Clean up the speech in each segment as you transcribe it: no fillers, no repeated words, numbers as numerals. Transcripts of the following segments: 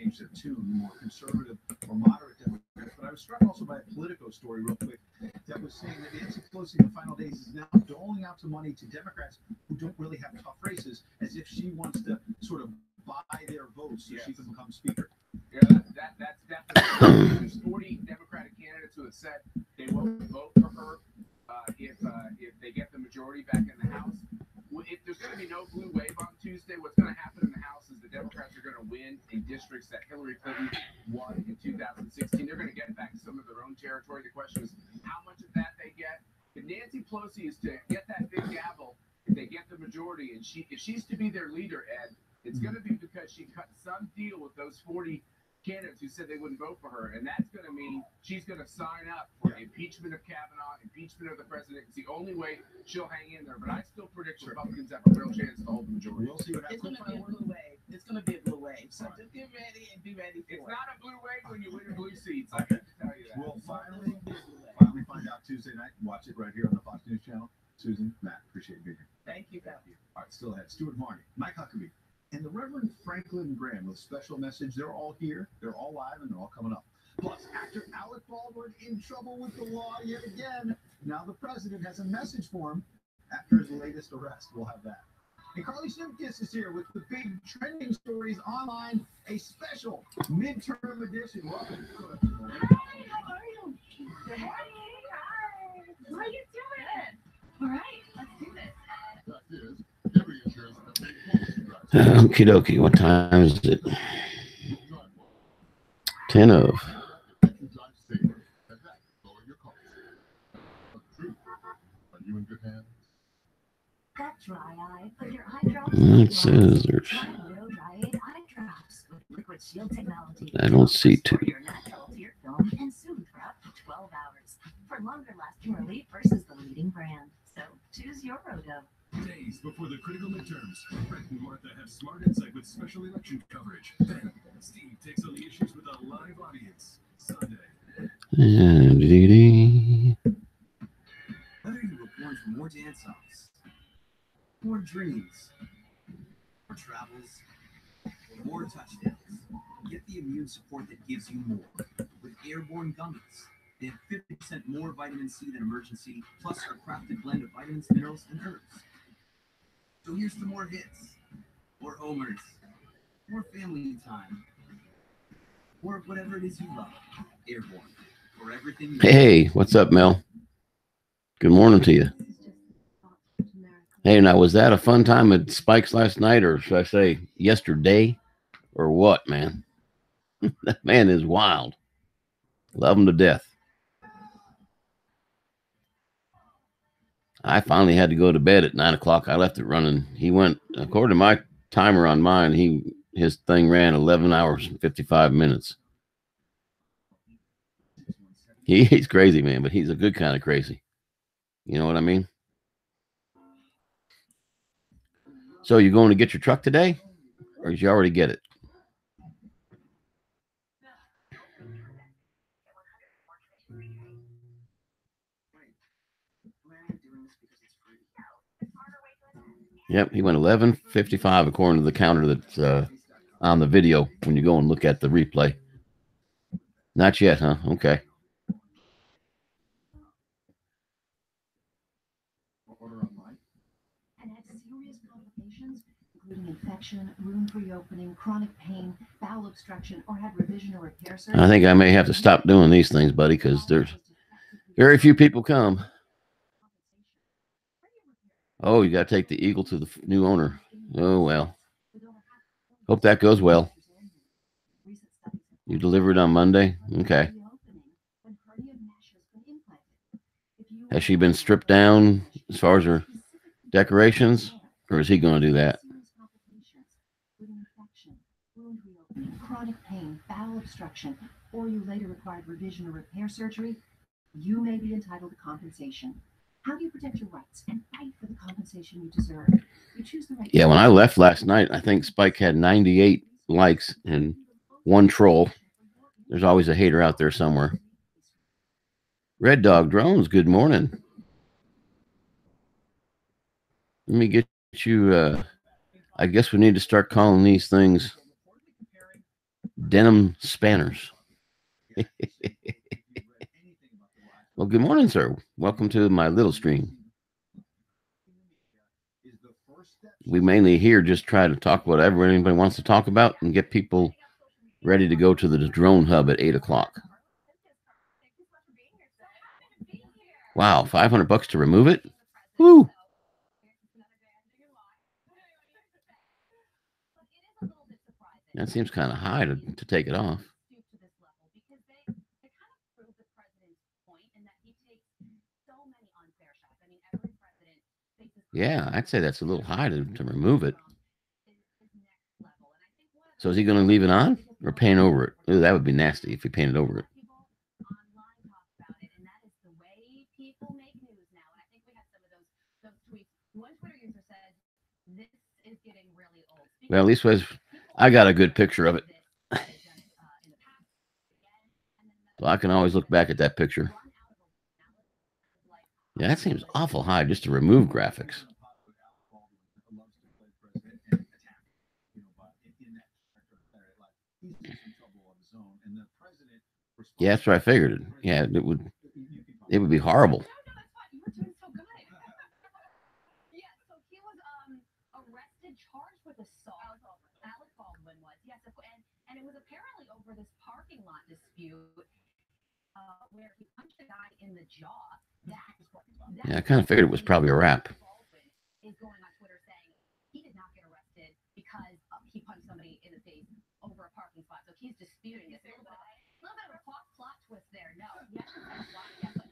change their tune, more conservative or moderate Democrats. But I was struck also by a Politico story, real quick, that was saying that Nancy Pelosi in the final days is now doling out some money to Democrats who don't really have tough races, as if she wants to sort of buy their votes so she can become speaker. Yeah, that's definitely. There's 40 Democratic candidates who have said they won't vote for her if they get the majority back in the House. If there's going to be no blue wave on Tuesday, what's going to happen in the House is the Democrats are going to win in districts that Hillary Clinton won in 2016. They're going to get back some of their own territory. The question is how much of that they get. If Nancy Pelosi is to get that big gavel, if they get the majority, and if she's to be their leader, Ed, it's going to be because she cut some deal with those 40 candidates who said they wouldn't vote for her, and that's going to mean she's going to sign up for impeachment of Kavanaugh, impeachment of the president. It's the only way she'll hang in there. But I still predict Republicans have a real chance to hold the majority. We'll see what happens. It's going to be a blue wave. It's going to be a blue wave. So just get ready and be ready for it. It's not a blue wave when you win blue seats. I can tell you that. We'll finally find out Tuesday night. Watch it right here on the Fox News channel. Susan, Matt, appreciate you being here. Thank you, Matthew. All right, still ahead. Stuart Varney, Mike Huckabee, and the Reverend Franklin Graham with a special message. They're all here. They're all live, and they're all coming up. Plus, actor Alec Baldwin in trouble with the law yet again. Now the president has a message for him after his latest arrest. We'll have that. And Carly Simkis is here with the big trending stories online, a special midterm edition. Welcome. Hi, how are you? Good morning. Hi. How are you doing? All right, let's do this. Okie dokie, what time is it? 10 of. That dry eye, put your eye drops. It says there's. Real dry eye drops with liquid shield technology. I don't see two. Your natural tear film and soothe for up to 12 hours for longer lasting relief versus the leading brand. So choose your Rodo. Days before the critical midterms, Brett and Martha have smart insight with special election coverage. Then Steve takes on the issues with a live audience. Sunday. Whether you were born for more dance-offs, more dreams, more travels, or more touchdowns, get the immune support that gives you more with Airborne Gummies. They have 50% more vitamin C than Emergency, plus our crafted blend of vitamins, minerals, and herbs. So here's to more hits, more homers, more family time, or whatever it is you love. Airborne, for everything you Hey, what's up, Mel? Good morning to you. Hey, now, was that a fun time at Spike's last night, or should I say yesterday, or what, man? That man is wild. Love him to death. I finally had to go to bed at 9 o'clock. I left it running. He went, according to my timer on mine, his thing ran 11 hours and 55 minutes. He's crazy, man, but he's a good kind of crazy. You know what I mean? So you going to get your truck today, or did you already get it? Yep, he went 11:55 according to the counter that's on the video when you go and look at the replay. Not yet, huh? Okay. And had serious complications, including infection, wound reopening, chronic pain, bowel obstruction, or had revision or repair surgery. I think I may have to stop doing these things, buddy, because there's very few people come. Oh, you got to take the Eagle to the new owner. Oh, well. Hope that goes well. You delivered on Monday? Okay. Has she been stripped down as far as her decorations, or is he going to do that? Chronic pain, bowel obstruction, or you later required revision or repair surgery, you may be entitled to compensation. How do you protect your rights and fight for the compensation you deserve? You choose the right. Yeah, when I left last night, I think Spike had 98 likes and 1 troll. There's always a hater out there somewhere. Red Dog Drones, good morning. Let me get you, I guess we need to start calling these things denim spanners. Well, good morning, sir. Welcome to my little stream. We mainly here just try to talk about whatever anybody wants to talk about and get people ready to go to the drone hub at 8 o'clock. Wow, $500 to remove it? Woo! That seems kind of high to take it off. Yeah, I'd say that's a little high to remove it. So is he going to leave it on or paint over it? Ooh, that would be nasty if he painted over it. Well, at least I got a good picture of it. So I can always look back at that picture. Yeah, that seems awful high just to remove graphics. Yeah, that's what I figured. Yeah, it would be horrible. And it was apparently over this parking lot dispute where he punched the guy in the jaw. Yeah, I kind of figured it was probably a rap. Is going on Twitter saying he did not get arrested because he punched somebody in the face over a parking spot. So he's disputing this. A little bit of a plot twist there. No.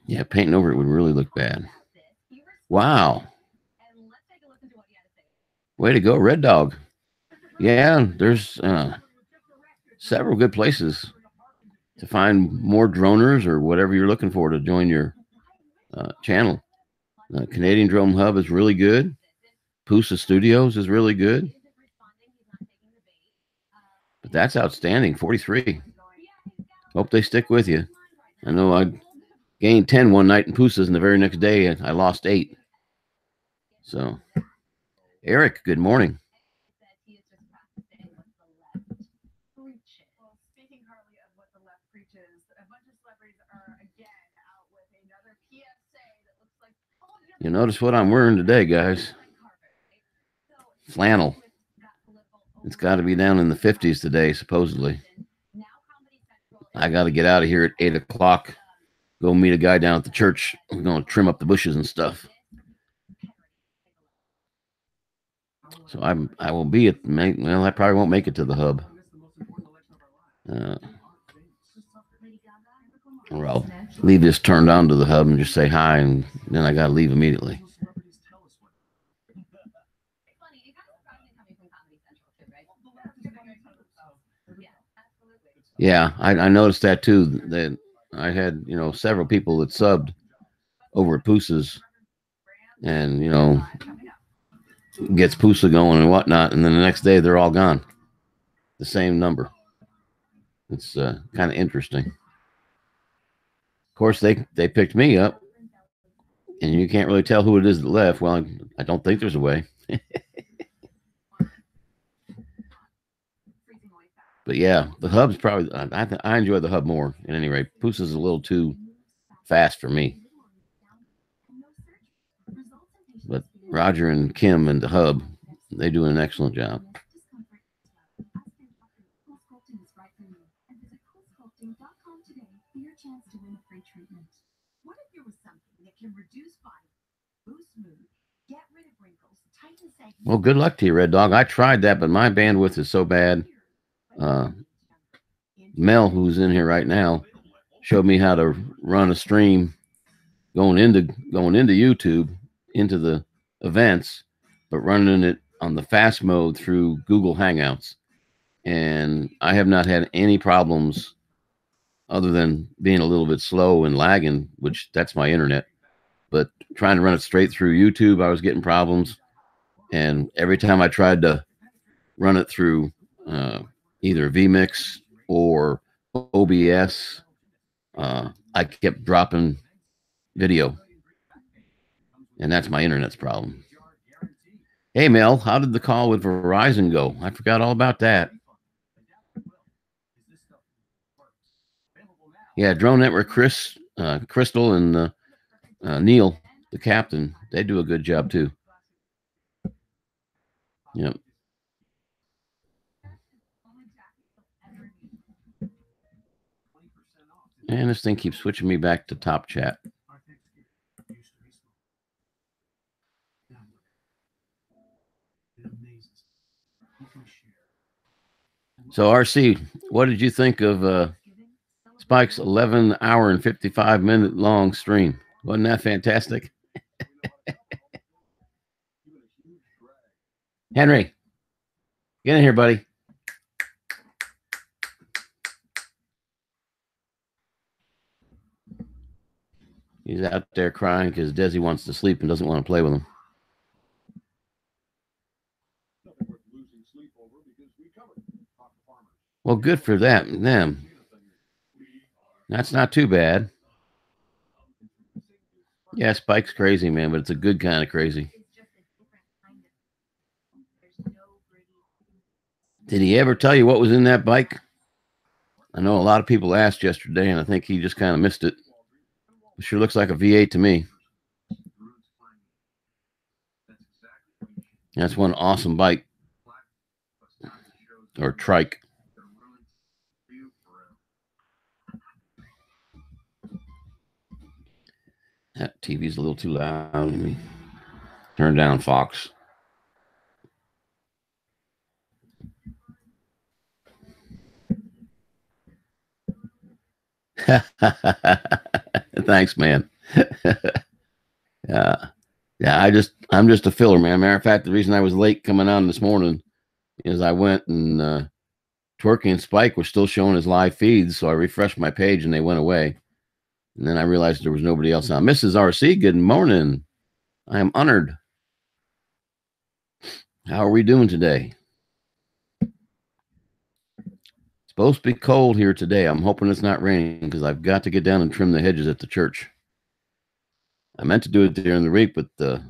Yeah, painting over it would really look bad. Wow. Way to go, Red Dog. Yeah, there's several good places to find more droners or whatever you're looking for to join your channel. Canadian Drone Hub is really good. Pusa Studios is really good. But that's outstanding, 43. Hope they stick with you. I know I gained 10 one night in Pusas, and the very next day I lost 8. So, Eric, good morning. You notice what I'm wearing today, guys? Flannel. It's got to be down in the 50s today, supposedly. I got to get out of here at 8 o'clock. Go meet a guy down at the church. We're going to trim up the bushes and stuff. So I will be at, well, I probably won't make it to the hub. Or I'll leave this turned on to the hub and just say hi, and then I got to leave immediately. Yeah, I noticed that too. That I had, several people that subbed over at Pusa's, and gets Pusa going and whatnot, and then the next day they're all gone. The same number. It's kind of interesting. Of course, they picked me up, and you can't really tell who it is that left. Well, I don't think there's a way. But yeah, the hub's probably, I enjoy the hub more. At any rate, Pusa's a little too fast for me. But Roger and Kim and the hub, they do an excellent job. Well, good luck to you, Red Dog. I tried that, but my bandwidth is so bad. Mel, who's in here right now, showed me how to run a stream going into YouTube, into the events, but running it on the fast mode through Google Hangouts. And I have not had any problems other than being a little bit slow and lagging, which that's my internet. But trying to run it straight through YouTube, I was getting problems. And every time I tried to run it through either vMix or OBS, I kept dropping video. And that's my internet's problem. Hey, Mel, how did the call with Verizon go? I forgot all about that. Yeah, Drone Network, Chris, Crystal, and Neil, the captain, they do a good job too. Yep. And this thing keeps switching me back to top chat. So, RC, what did you think of Spike's 11-hour and 55-minute long stream? Wasn't that fantastic? Henry, get in here, buddy. He's out there crying because Desi wants to sleep and doesn't want to play with him. Well, good for them. That's not too bad. Yeah, Spike's crazy, man, but it's a good kind of crazy. Did he ever tell you what was in that bike? I know a lot of people asked yesterday, and I think he just kind of missed it. It sure looks like a V8 to me. That's one awesome bike. Or trike. That TV's a little too loud. Let me turn down Fox. Thanks, man. Yeah, I'm just a filler, man. Matter of fact, the reason I was late coming on this morning is I went and Twerky and Spike were still showing his live feeds, so I refreshed my page and they went away. And then I realized there was nobody else on. Mrs. RC, good morning. I am honored. How are we doing today? It's supposed to be cold here today. I'm hoping it's not raining because I've got to get down and trim the hedges at the church. I meant to do it during the week, but the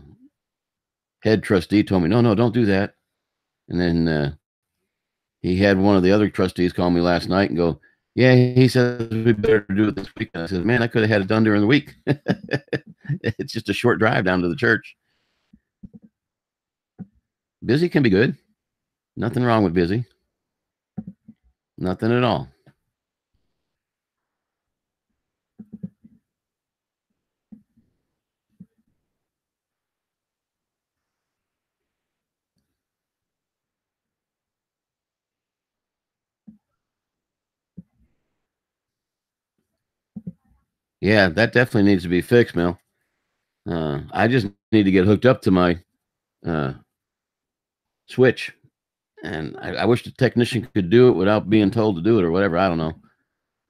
head trustee told me, no, don't do that. And then he had one of the other trustees call me last night and go, yeah, he says we better do it this week. And I said, man, I could have had it done during the week. It's just a short drive down to the church. Busy can be good. Nothing wrong with busy. Nothing at all. Yeah, that definitely needs to be fixed, Mel. I just need to get hooked up to my switch. And I wish the technician could do it without being told to do it or whatever. I don't know.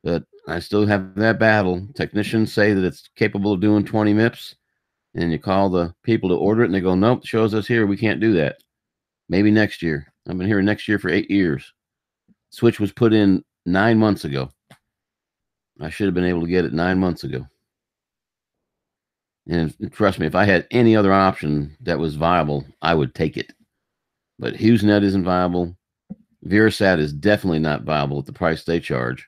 But I still have that battle. Technicians say that it's capable of doing 20 MIPS. And you call the people to order it and they go, nope, shows us here. We can't do that. Maybe next year. I've been hearing next year for 8 years. Switch was put in 9 months ago. I should have been able to get it 9 months ago. And trust me, if I had any other option that was viable, I would take it. But HughesNet isn't viable. Virasat is definitely not viable at the price they charge.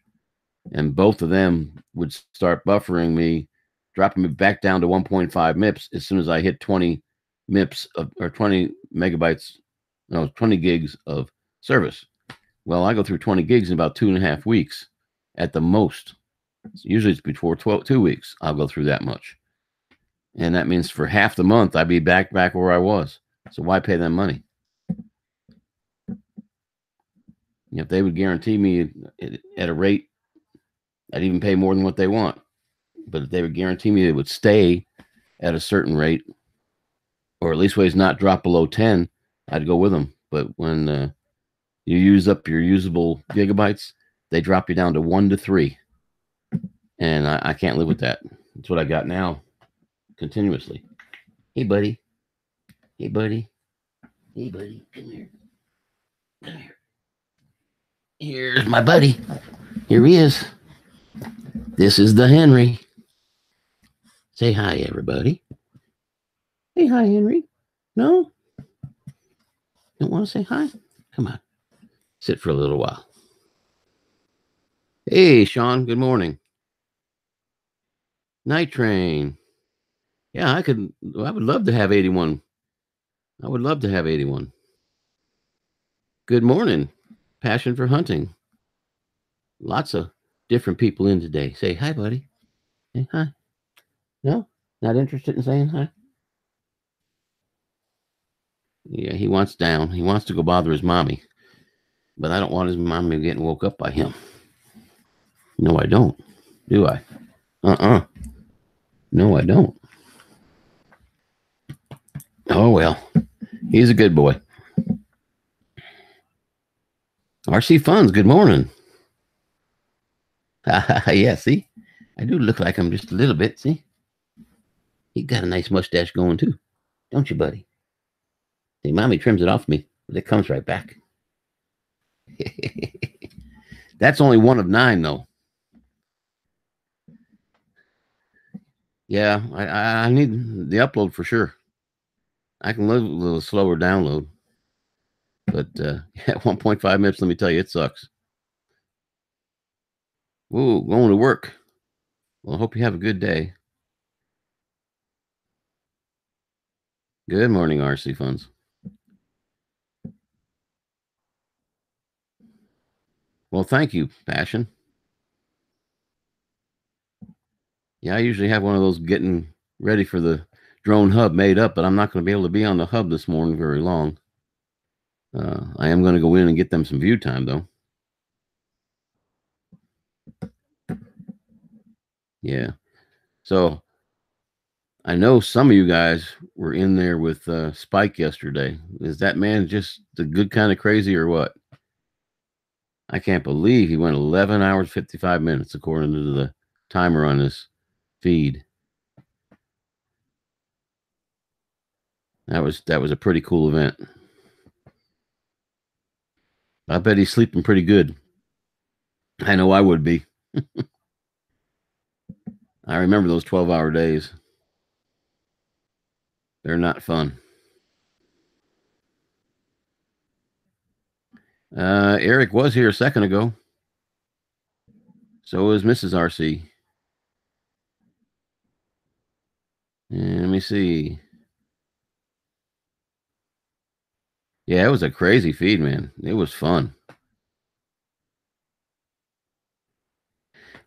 And both of them would start buffering me, dropping me back down to 1.5 MIPS as soon as I hit 20 MIPS or 20 megabytes, no, 20 gigs of service. Well, I go through 20 gigs in about 2.5 weeks at the most. Usually it's before 2 weeks. I'll go through that much. And that means for half the month, I'd be back where I was. So why pay them money? If they would guarantee me at a rate, I'd even pay more than what they want. But if they would guarantee me it would stay at a certain rate, or at least ways not drop below 10, I'd go with them. But when you use up your usable gigabytes, they drop you down to 1 to 3. And I can't live with that. That's what I got now, continuously. Hey, buddy. Hey, buddy. Hey, buddy. Come here. Come here. Here's my buddy. Here he is. This is the Henry. Say hi, everybody. Say hi, Henry. No? Don't want to say hi? Come on. Sit for a little while. Hey, Sean. Good morning. Night Train. Yeah, I would love to have 81. I would love to have 81. Good morning. Passion for hunting. Lots of different people in today. Say hi, buddy. Say hi. No? Not interested in saying hi? Yeah, he wants down. He wants to go bother his mommy. But I don't want his mommy getting woke up by him. No, I don't. Do I? No, I don't. Oh, well. He's a good boy. RC Funds, good morning. Yeah, see? I do look like him just a little bit, see? He got a nice mustache going, too. Don't you, buddy? See, Mommy trims it off me, but it comes right back. That's only one of 9, though. Yeah, I need the upload for sure. I can live a little slower download. But at 1.5 minutes, let me tell you, it sucks. Ooh, going to work. Well, I hope you have a good day. Good morning, RC Funds. Well, thank you, Passion. Yeah, I usually have one of those getting ready for the drone hub made up, but I'm not going to be able to be on the hub this morning very long. I am going to go in and get them some view time, though. Yeah. So I know some of you guys were in there with Spike yesterday. Is that man just the good kind of crazy or what? I can't believe he went 11 hours, 55 minutes, according to the timer on his feed. That was a pretty cool event. I bet he's sleeping pretty good. I know I would be. I remember those 12-hour days. They're not fun. Eric was here a second ago. So is Mrs. RC. And let me see. Yeah, it was a crazy feed, man. It was fun.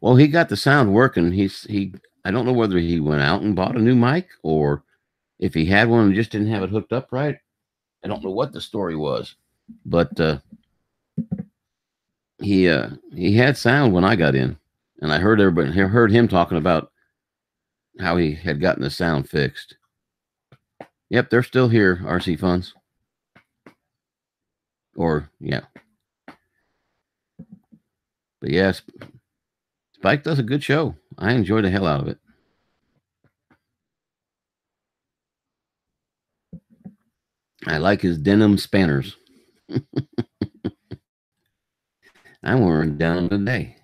Well, he got the sound working. I don't know whether he went out and bought a new mic or if he had one and just didn't have it hooked up right. I don't know what the story was, but he had sound when I got in, and I heard him talking about how he had gotten the sound fixed. Yep, they're still here, RC Funds. Or yeah, but yes, Spike does a good show. I enjoy the hell out of it. I like his denim spanners. I'm wearing down today.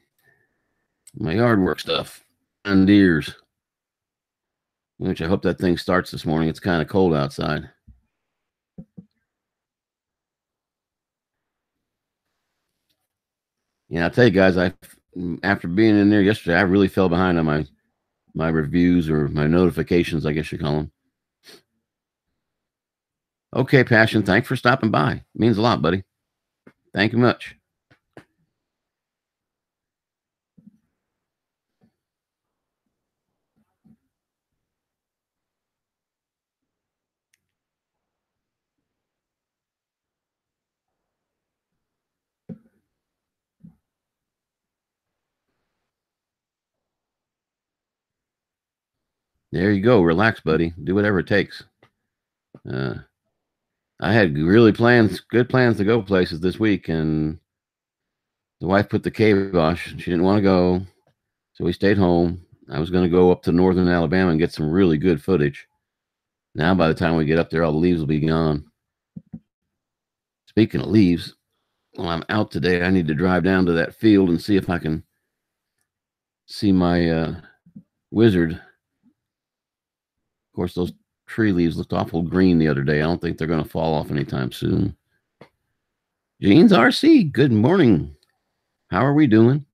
My yard work stuff. And deers. Which I hope that thing starts this morning. It's kind of cold outside. Yeah, I'll tell you guys, after being in there yesterday, I really fell behind on my reviews or my notifications, I guess you call them. Okay, Passion, thanks for stopping by. It means a lot, buddy. Thank you much. There you go. Relax, buddy. Do whatever it takes. I had good plans to go places this week, and the wife put the kibosh. She didn't want to go, so we stayed home. I was going to go up to northern Alabama and get some really good footage. Now, by the time we get up there, all the leaves will be gone. Speaking of leaves, while I'm out today, I need to drive down to that field and see if I can see my wizard. Of course, those tree leaves looked awful green the other day. I don't think they're going to fall off anytime soon. Jeans RC, good morning. How are we doing?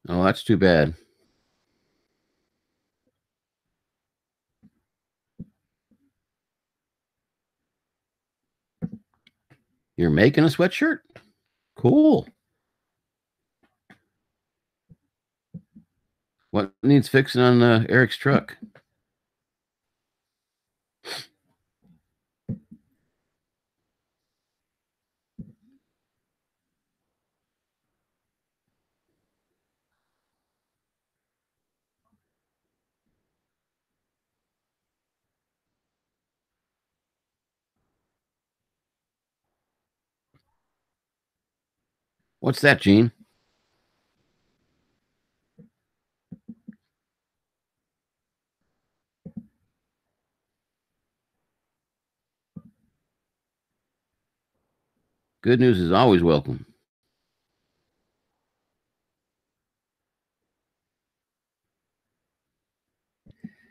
Oh, that's too bad. You're making a sweatshirt? Cool. What needs fixing on Eric's truck? What's that, Gene? Good news is always welcome.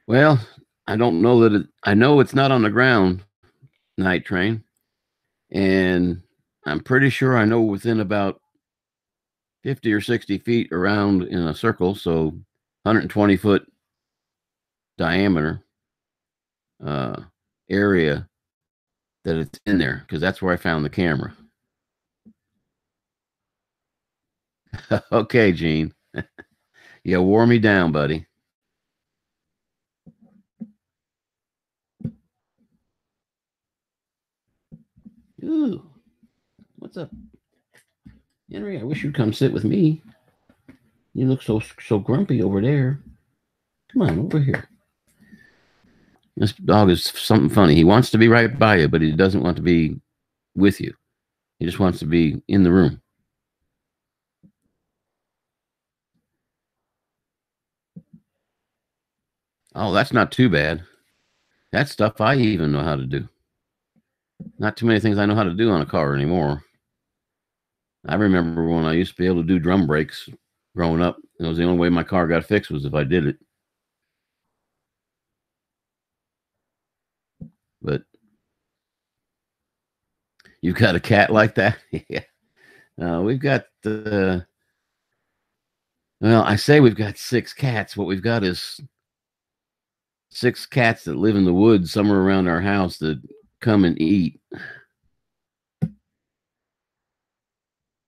Well, I don't know that I know it's not on the ground, night train. And I'm pretty sure I know within about 50 or 60 feet around in a circle, so 120-foot diameter area that it's in there, because that's where I found the camera. Okay, Gene. You wore me down, buddy. Ooh, what's up, Henry? I wish you'd come sit with me. You look so grumpy over there. Come on over here. This dog is something funny. He wants to be right by you, but he doesn't want to be with you. He just wants to be in the room. Oh, that's not too bad. That's stuff I even know how to do. Not too many things I know how to do on a car anymore. I remember when I used to be able to do drum brakes growing up. It was the only way my car got fixed was if I did it. But you got a cat like that? Yeah. We've got well, I say we've got 6 cats. What we've got is 6 cats that live in the woods somewhere around our house that come and eat.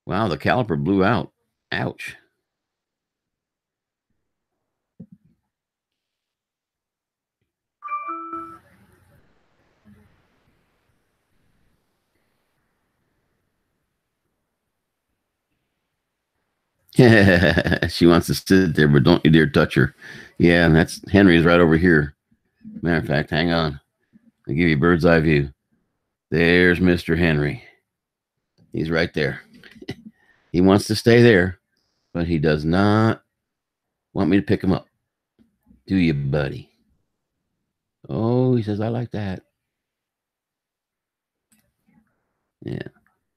Wow, the caliper blew out. Ouch. She wants to sit there, but don't you dare touch her. Yeah, and that's Henry's right over here. Matter of fact, hang on. I'll give you a bird's eye view. There's Mr. Henry. He's right there. He wants to stay there, but he does not want me to pick him up. Do you, buddy? Oh, he says, I like that. Yeah.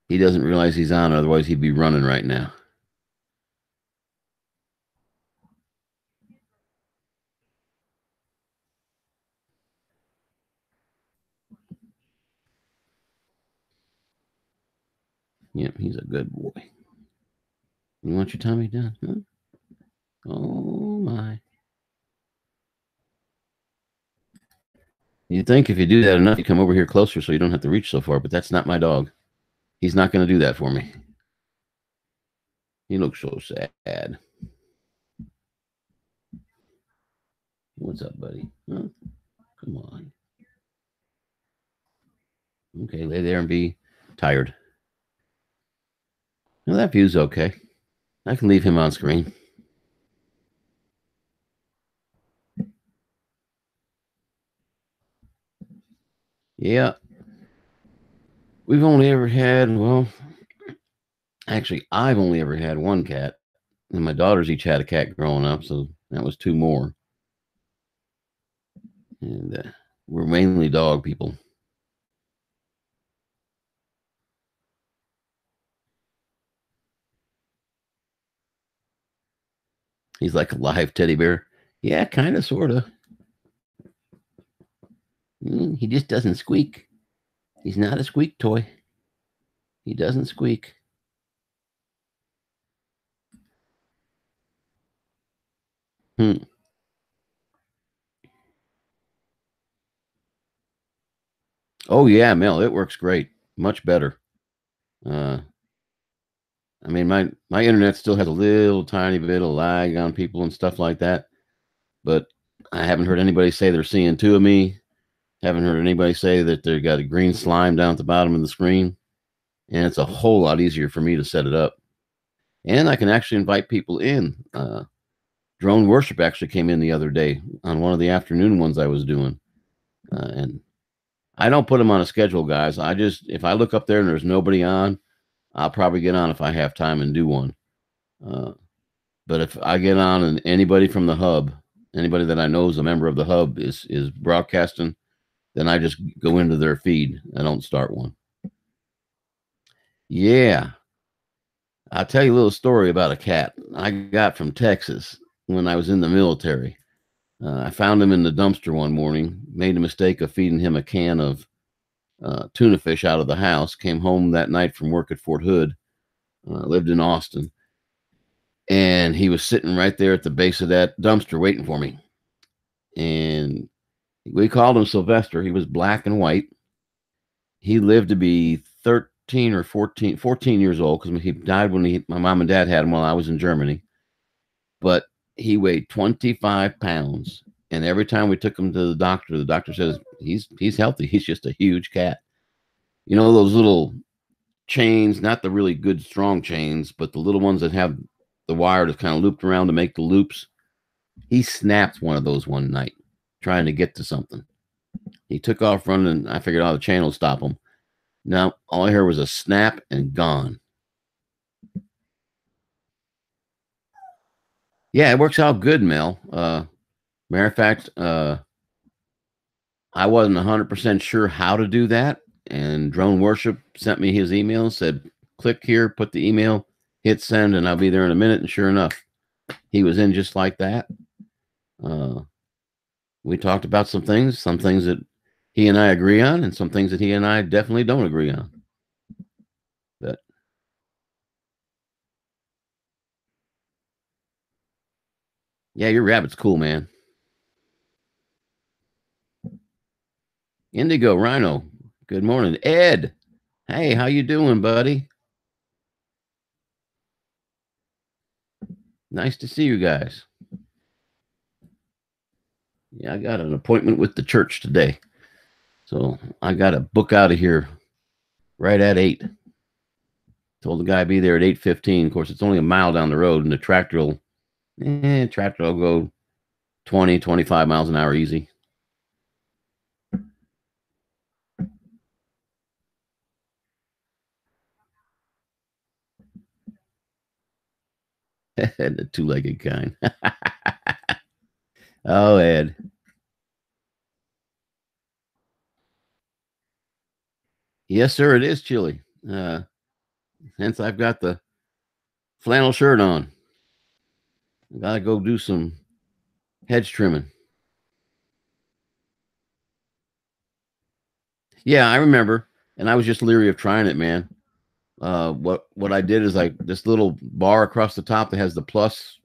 He doesn't realize he's on, otherwise he'd be running right now. Yep, he's a good boy. You want your tummy done? Huh? Oh, my. You'd think if you do that enough, you come over here closer so you don't have to reach so far, but that's not my dog. He's not going to do that for me. He looks so sad. What's up, buddy? Huh? Come on. Okay, lay there and be tired. Now that view's okay. I can leave him on screen. Yeah. We've only ever had, well, actually, I've only ever had 1 cat. And my daughters each had a cat growing up, so that was 2 more. And we're mainly dog people. He's like a live teddy bear. Yeah, kind of, sort of. He just doesn't squeak. He's not a squeak toy. He doesn't squeak. Hmm. Oh yeah, Mel, it works great. Much better. Uh, I mean, my internet still has a little tiny bit of lag on people and stuff like that, but I haven't heard anybody say they're seeing two of me. Haven't heard anybody say that they got a green slime down at the bottom of the screen, and it's a whole lot easier for me to set it up. And I can actually invite people in. Drone Worship actually came in the other day on one of the afternoon ones I was doing, and I don't put them on a schedule, guys. I just, if I look up there and there's nobody on, I'll probably get on if I have time and do one. Uh, but if I get on and anybody from the hub, anybody that I know is a member of the hub is broadcasting, then I just go into their feed. I don't start one. Yeah. I'll tell you a little story about a cat I got from Texas when I was in the military. I found him in the dumpster one morning, made the mistake of feeding him a can of tuna fish out of the house, came home that night from work at Fort Hood, lived in Austin, and he was sitting right there at the base of that dumpster waiting for me. And we called him Sylvester. He was black and white. He lived to be 13 or 14 years old because he died when my mom and dad had him while I was in Germany. But he weighed 25 pounds. And every time we took him to the doctor says, he's healthy. He's just a huge cat. You know, those little chains, not the really good, strong chains, but the little ones that have the wire that's kind of looped around to make the loops. He snapped one of those one night trying to get to something. He took off running, and I figured, the chain will stop him. Now, all I heard was a snap and gone. Yeah, it works out good, Mel. Matter of fact, I wasn't 100% sure how to do that. And Drone Worship sent me his email and said, click here, put the email, hit send, and I'll be there in a minute. And sure enough, he was in just like that. We talked about some things that he and I agree on, and some things that he and I definitely don't agree on. But yeah, your rabbit's cool, man. Indigo Rhino, good morning. Ed, hey, how you doing, buddy? Nice to see you guys. Yeah, I got an appointment with the church today, so I got to book out of here right at 8. Told the guy I'd be there at 8:15. Of course, it's only a mile down the road, and the tractor will go 20, 25 miles an hour easy. The two-legged kind. Oh, Ed. Yes, sir, it is chilly. Hence, I've got the flannel shirt on. I gotta go do some hedge trimming. Yeah, I remember, and I was just leery of trying it, man. What I did is this little bar across the top that has the plus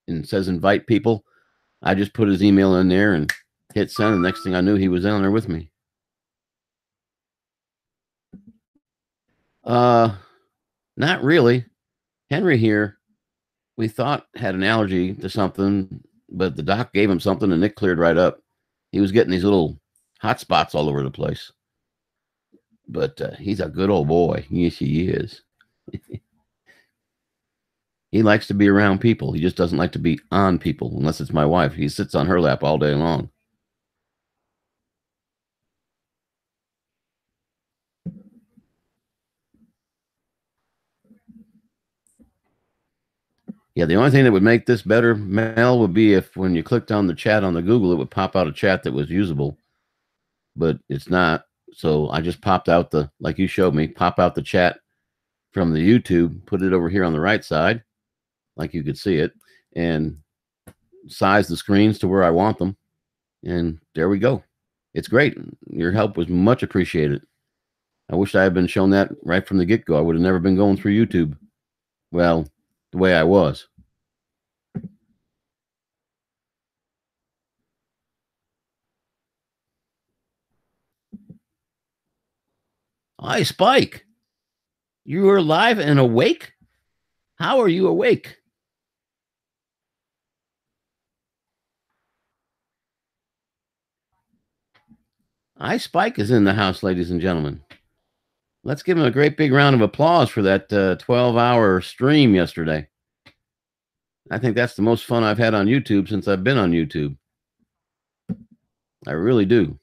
and says invite people. I just put his email in there and hit send. The next thing I knew, he was down there with me. Not really. Henry here, we thought had an allergy to something, but the doc gave him something and it cleared right up. He was getting these little hot spots all over the place. But he's a good old boy. Yes, he is. He likes to be around people. He just doesn't like to be on people, unless it's my wife. He sits on her lap all day long. Yeah, the only thing that would make this better, Mel, would be if when you clicked on the chat on the Google, it would pop out a chat that was usable. But it's not. So I just popped out like you showed me, pop out the chat from the YouTube, put it over here on the right side, like you could see it, and size the screens to where I want them. And there we go. It's great. Your help was much appreciated. I wish I had been shown that right from the get-go. I would have never been going through YouTube. Well, the way I was. Hi, Spike. You are alive and awake? How are you awake? Hi, Spike is in the house, ladies and gentlemen. Let's give him a great big round of applause for that 12-hour stream yesterday. I think that's the most fun I've had on YouTube since I've been on YouTube. I really do.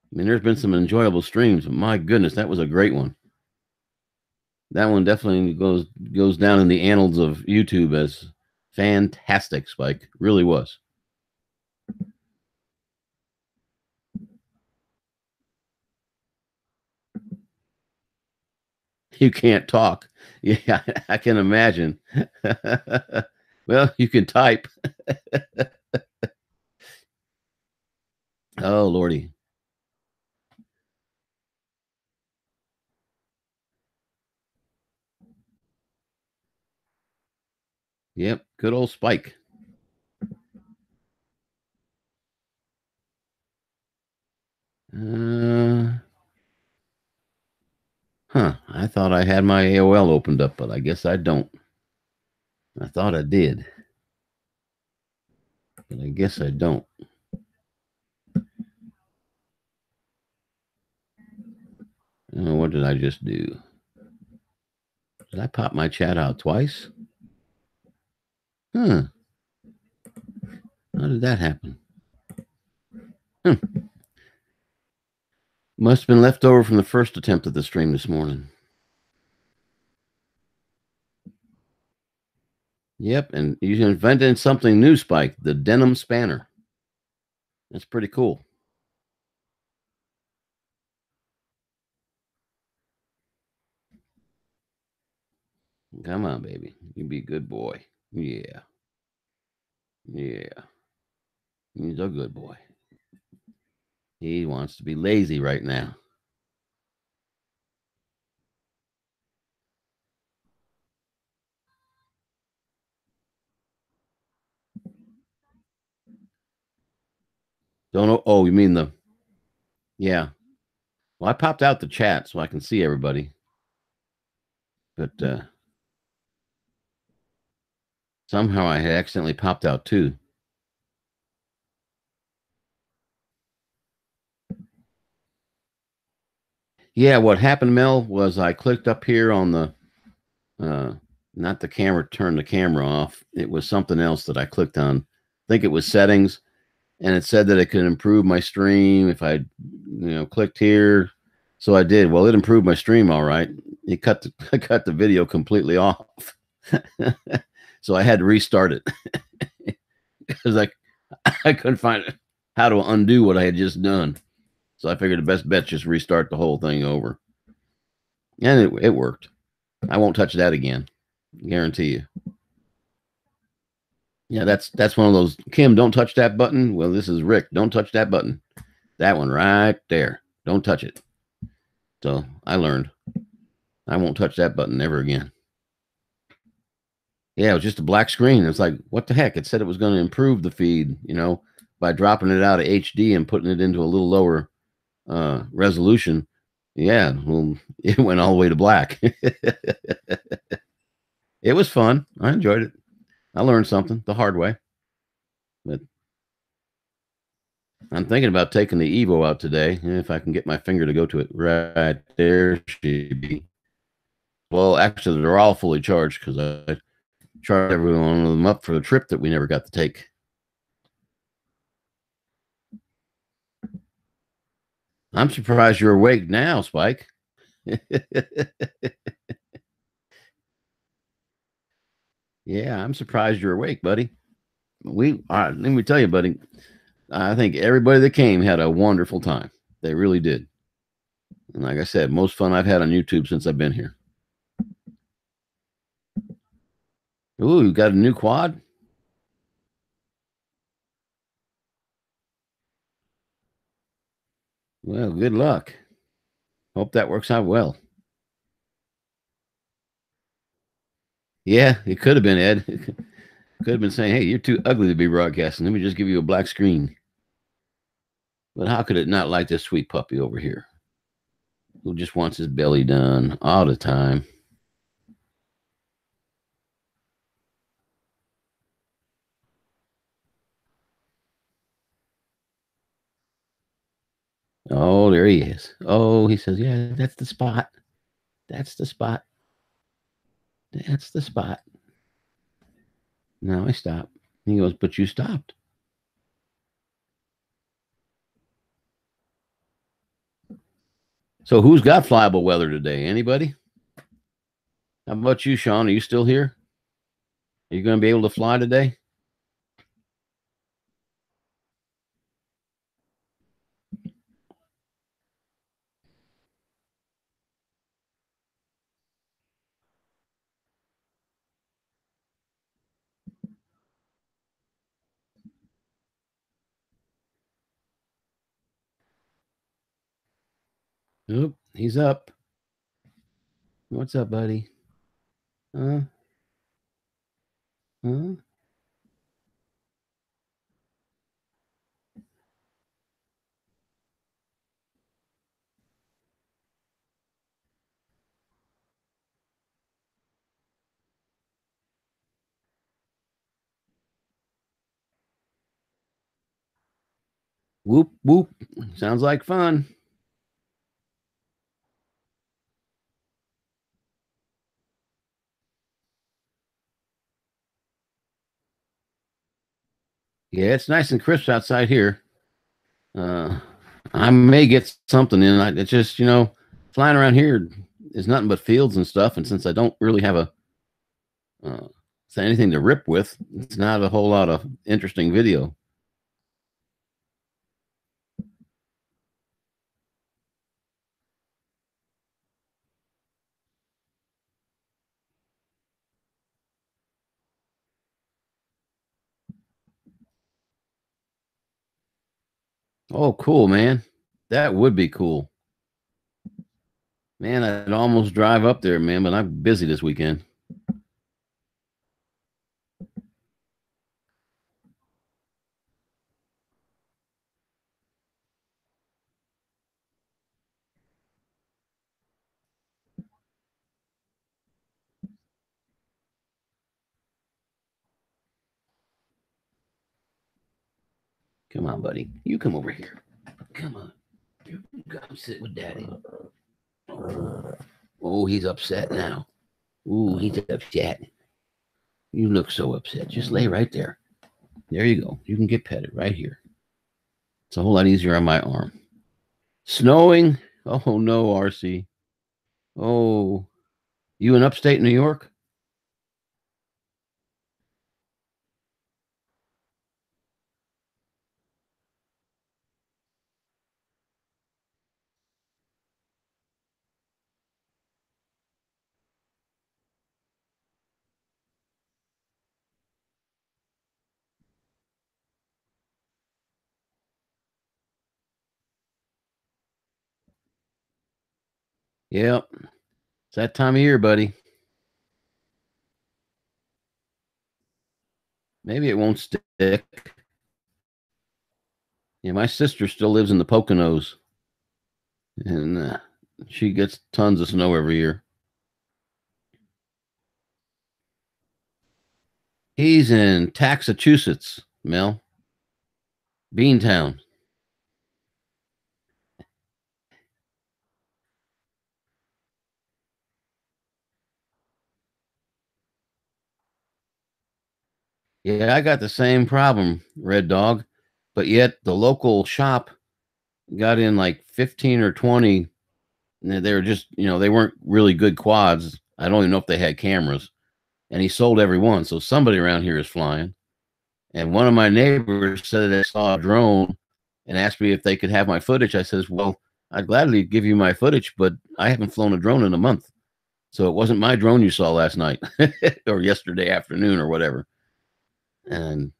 I mean, there's been some enjoyable streams, but my goodness, that was a great one. That one definitely goes down in the annals of YouTube as fantastic, Spike. Really was. You can't talk. Yeah, I can imagine. Well, you can type. Oh, Lordy. Yep, good old Spike. I thought I had my AOL opened up, but I guess I don't. I thought I did, but I guess I don't. What did I just do? Did I pop my chat out twice? How did that happen? Must have been left over from the first attempt at the stream this morning. Yep, and you invented something new, Spike, the denim spanner. That's pretty cool. Come on, baby. You be a good boy. Yeah. Yeah. He's a good boy. He wants to be lazy right now. Don't know. Oh, you mean the... Yeah. Well, I popped out the chat so I can see everybody. But somehow I had accidentally popped out too. Yeah, what happened, Mel, was I clicked up here on the... not the camera, turn the camera off. It was something else that I clicked on. I think it was settings. And it said that it could improve my stream if I, clicked here. So I did. Well, it improved my stream all right. It cut the video completely off. So I had to restart it because I couldn't find how to undo what I had just done. So I figured the best bet just restart the whole thing over. And it worked. I won't touch that again. Guarantee you. Yeah, that's one of those. Kim, don't touch that button. Well, this is Rick. Don't touch that button. That one right there. Don't touch it. So I learned. I won't touch that button ever again. Yeah, it was just a black screen. It's like, what the heck? It said it was going to improve the feed, by dropping it out of HD and putting it into a little lower resolution. Yeah, well, it went all the way to black. It was fun. I enjoyed it. I learned something the hard way. But I'm thinking about taking the Evo out today, if I can get my finger to go to it. Right there she be. Well, actually, they're all fully charged because I charged every one of them up for the trip that we never got to take. I'm surprised you're awake now, Spike. Yeah, I'm surprised you're awake, buddy. Let me tell you, buddy, I think everybody that came had a wonderful time. They really did. And like I said, most fun I've had on YouTube since I've been here. Ooh, you got a new quad? Well, good luck. Hope that works out well. Yeah, it could have been, Ed. Could have been saying, hey, you're too ugly to be broadcasting. Let me just give you a black screen. But how could it not like this sweet puppy over here? who just wants his belly done all the time. Oh, there he is. Oh, he says, yeah, that's the spot. That's the spot. That's the spot. Now I stop. He goes, but you stopped. So who's got flyable weather today? Anybody? How about you, Sean? Are you still here? Are you going to be able to fly today? Oop, he's up. What's up, buddy? Huh? Huh? Whoop, whoop. Sounds like fun. Yeah, it's nice and crisp outside here. I may get something in. It's just, flying around here is nothing but fields and stuff. And since I don't really have uh, anything to rip with, it's not a whole lot of interesting video. Oh, cool, man. That would be cool. Man, I'd almost drive up there, man, but I'm busy this weekend. Come on, buddy. You come over here. Come on. You come sit with Daddy. Oh, he's upset now. Ooh, he's upset. You look so upset. Just lay right there. There you go. You can get petted right here. It's a whole lot easier on my arm. Snowing? Oh, no, RC. Oh, you in upstate New York? Yep. It's that time of year, buddy. Maybe it won't stick. Yeah, my sister still lives in the Poconos, and she gets tons of snow every year. He's in Massachusetts, Mel. Beantown. Yeah, I got the same problem, Red Dog, but yet the local shop got in like 15 or 20. And they were just, they weren't really good quads. I don't even know if they had cameras. And he sold every one. So somebody around here is flying. And one of my neighbors said they saw a drone and asked me if they could have my footage. I says, well, I'd gladly give you my footage, but I haven't flown a drone in a month. So it wasn't my drone you saw last night or yesterday afternoon or whatever. And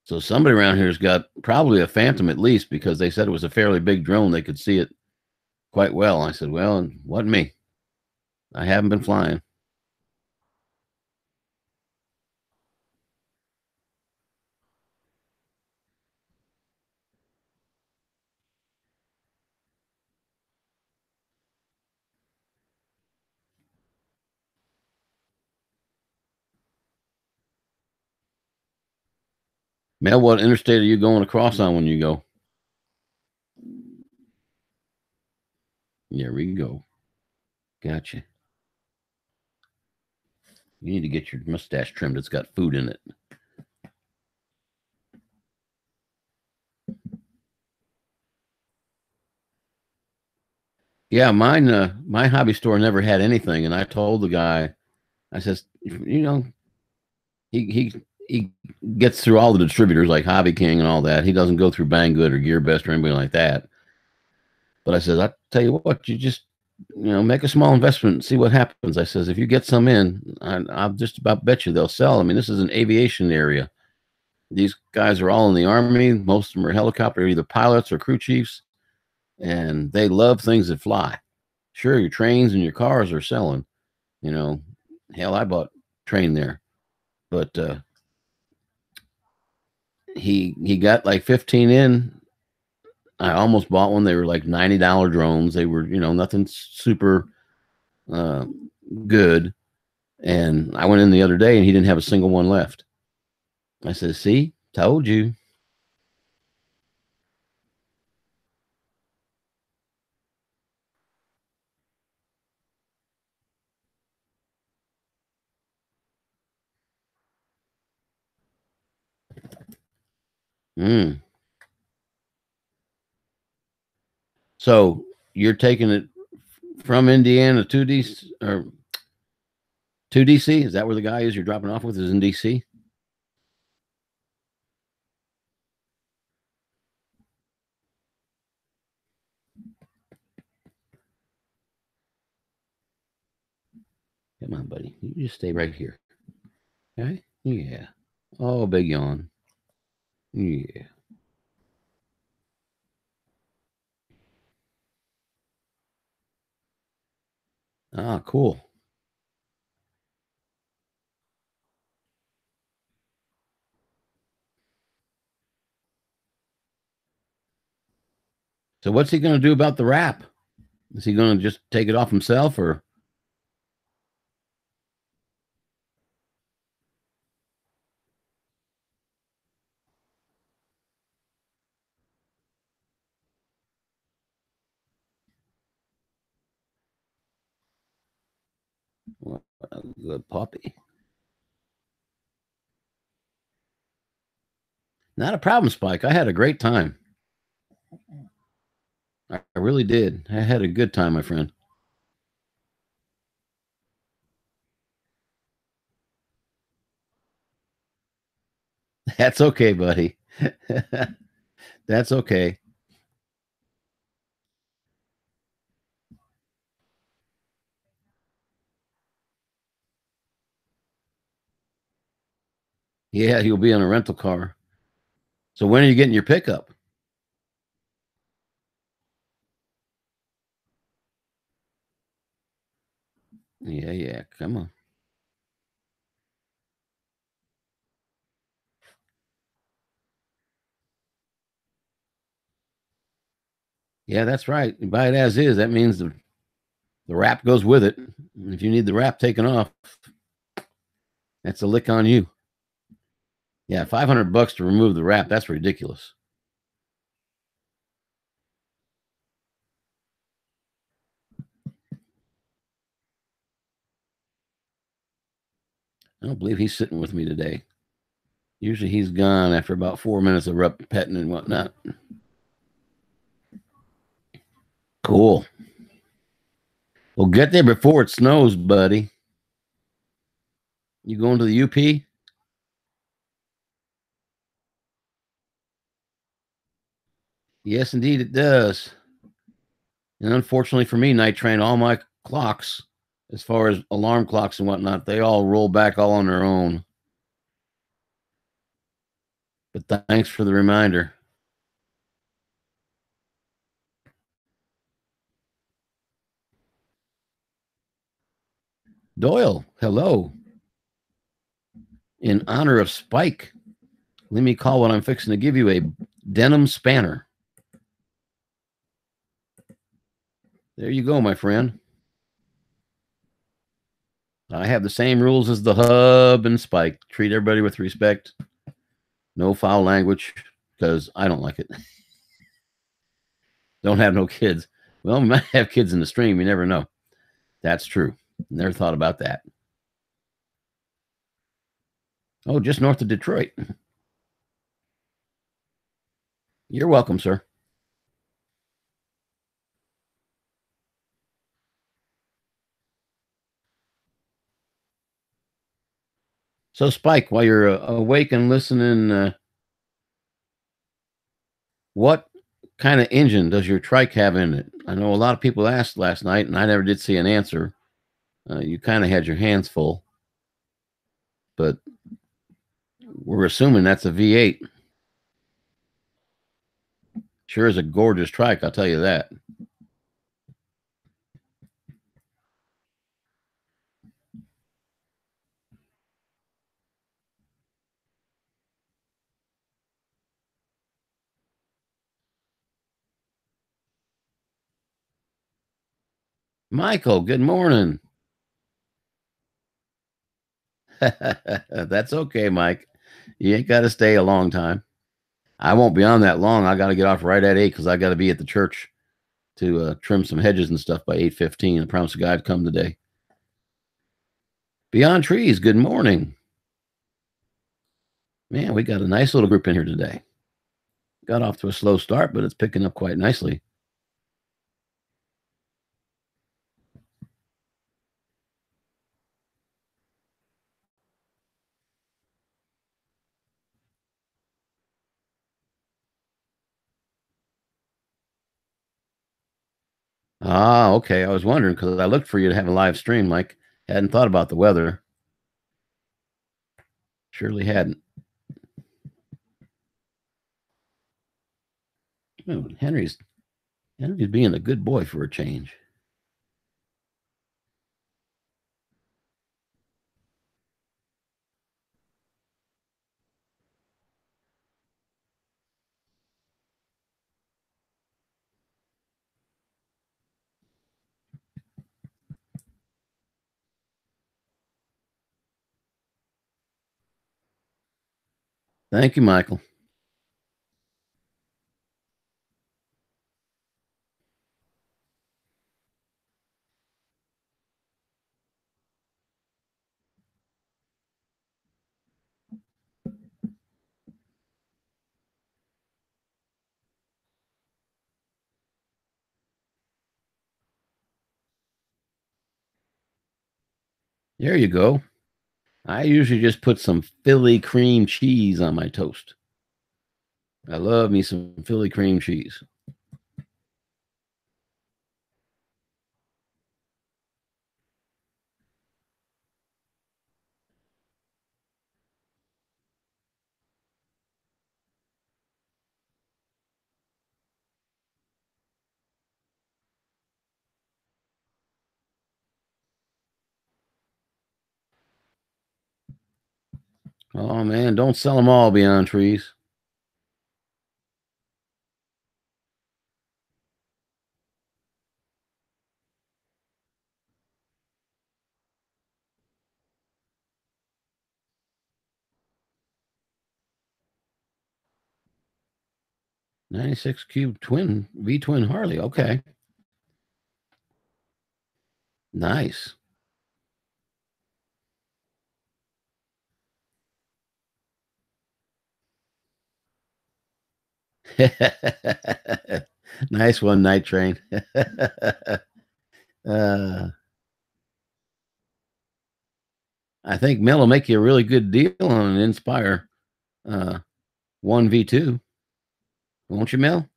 so somebody around here's got probably a Phantom at least, because they said it was a fairly big drone. They could see it quite well. I said, well, it wasn't me. I haven't been flying. Mel, what interstate are you going across on when you go? There we go. Gotcha. You need to get your mustache trimmed. It's got food in it. Yeah, mine. My hobby store never had anything, and I told the guy, I says, you know, he gets through all the distributors like Hobby King and all that. He doesn't go through Banggood or Gear Best or anybody like that. But I says, I tell you what, you just make a small investment and see what happens. I says, if you get some in, I'll just about bet you they'll sell. I mean, this is an aviation area. These guys are all in the Army. Most of them are helicopter, either pilots or crew chiefs, and they love things that fly. Sure, your trains and your cars are selling. Hell, I bought train there, but he got like 15 in. I almost bought one. They were like $90 drones. They were, nothing super good. And I went in the other day and he didn't have a single one left. I said, see, told you. So you're taking it from Indiana to DC or to DC? Is that where the guy is you're dropping off with is in DC? Come on, buddy. You just stay right here. Okay? Yeah. Oh, big yawn. Yeah. Ah, cool. So what's he going to do about the wrap? Is he going to just take it off himself or? What a good puppy. Not a problem, Spike. I had a great time. I really did. I had a good time, my friend. That's okay, buddy. That's okay. Yeah, you'll be in a rental car. So when are you getting your pickup? Yeah. Come on. Yeah, that's right. You buy it as is. That means the wrap goes with it. If you need the wrap taken off, that's a lick on you. Yeah, $500 to remove the wrap. That's ridiculous. I don't believe he's sitting with me today. Usually he's gone after about 4 minutes of petting and whatnot. Cool. Well, get there before it snows, buddy. You going to the UP? Yes, indeed it does. And unfortunately for me, Night Train, all my clocks, as far as alarm clocks and whatnot, they all roll back all on their own. But thanks for the reminder. Doyle, hello. In honor of Spike, let me call what I'm fixing to give you a denim spanner. There you go, my friend. I have the same rules as the Hub and Spike. Treat everybody with respect. No foul language because I don't like it. Don't have no kids. Well, we might have kids in the stream. You never know. That's true. Never thought about that. Oh, just north of Detroit. You're welcome, sir. So, Spike, while you're awake and listening, what kind of engine does your trike have in it? I know a lot of people asked last night, and I never did see an answer. You kind of had your hands full, but we're assuming that's a V8. Sure is a gorgeous trike, I'll tell you that. Michael, good morning. That's okay, Mike. You ain't got to stay a long time. I won't be on that long. I got to get off right at 8 because I got to be at the church to trim some hedges and stuff by 8:15. I promised the guy to come today. Beyond Trees, good morning. Man, we got a nice little group in here today. Got off to a slow start, but it's picking up quite nicely. Ah, okay. I was wondering because I looked for you to have a live stream, Mike. Hadn't thought about the weather. Surely hadn't. Oh, Henry's being a good boy for a change. Thank you, Michael. There you go. I usually just put some Philly cream cheese on my toast. I love me some Philly cream cheese. Oh, man, don't sell them all, Beyond Trees. '96 Cube Twin, V-Twin Harley. Okay. Nice. Nice one, Night Train. I think Mel will make you a really good deal on an Inspire 1V2. Won't you, Mel?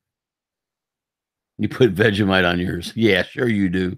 You put Vegemite on yours. Yeah, sure you do.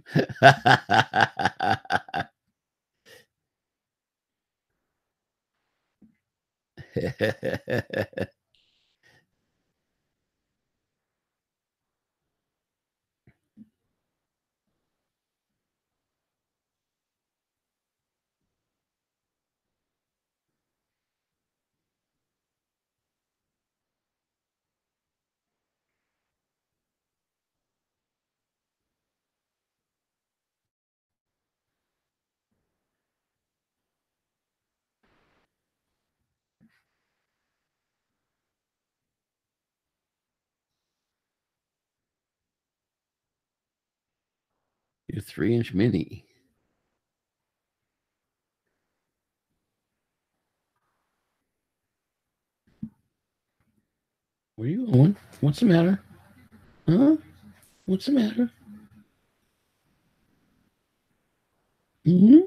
a 3-inch mini. Where are you going? What's the matter? Huh? What's the matter? Mm-hmm.